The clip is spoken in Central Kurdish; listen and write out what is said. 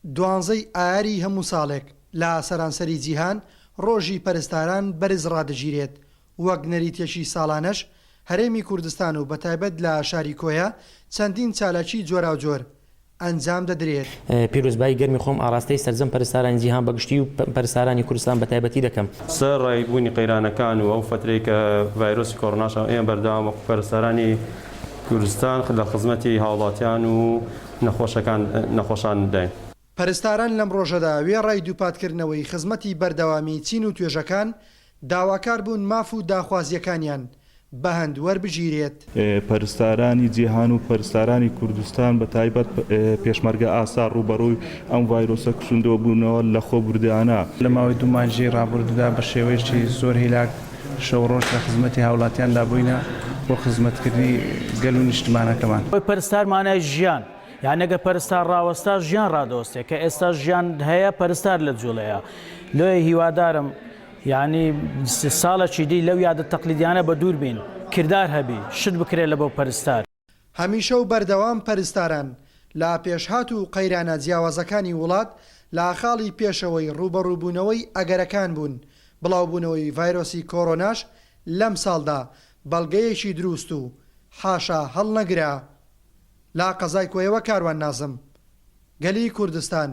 12 ئایاری هەموو ساڵێک لە سەرانسەری جیهان ڕۆژی پەرستاران بەرز ڕادەگیرێت. وەک نەریتێکی ساڵانەش هەرێمی کوردستان و بەتایبەت لە شاری کۆیا چەندین چالاکی جۆرا و جۆر ئەنجام دەدرێت. پیرۆزبایی گەرمی خۆم ئاراستەی سەرجەم پەرستارانی جیهان بەگشتی و پەرستارانی کوردستان بەتایبەتی دەکەم. سەر ڕێبوونی قەیرانەکان و ئەو فترەی کە ڤایرۆسی کۆڕۆناش ئێمە بەردەوام وەکو پەرستارانی کوردستان لە خزمەتی هاوڵاتیان و نەخۆشان داین. پەرستاران لەم ڕۆژەدا وێڕای دووپاتکردنەوەی خزمەتی بەردەوامی چین و توێژەکان داواکار بوون ماف و داخوازیەکانیان بەهەند وەربژیرێت. پەرستارانی جیهان و پەرستارانی کوردستان بە تایبەت پێشمەرگە ئاسا ڕوبەڕووی ئەم ڤایرۆسە کشوندەوە بوونەوە لە خۆبوردیانە. لە ماوەی دوو مانجی ڕابردوودا بە شێوەیەکی زۆر هیلاک شەوڕۆژ لە خزمەتی هاوڵاتیاندا بووینە بۆ خزمەتکردنی گەل و نیشتمانەکەمان. پەرستارمانای ژیان یانەگە پەرستار ڕاوەستا ژیان ڕادۆستێ کە ئێستا ژیان هەیە پەرستار لە جوڵەیە. لێ هیوادارم یعنی ساڵێکی دی لەو یادە تەقلیدیانە بە دوور بین کردار هەبی شت بکرێت لە بۆ پەرستار. هەمیشە و بەردەوام پەرستاران لە پێشهات و قەیرانە جیاوازەکانی وڵات لە خاڵی پێشەوەی ڕوبەڕووبوونەوەی ئەگەرەکان بوون. بڵاوبوونەوەی ڤایرۆسی کۆڕۆناش لەم ساڵدا بەڵگەیەکی دروست و حاشا هەڵنەگرا. لا قەزای کۆیەوە کاروان نازم، گەلی کوردستان.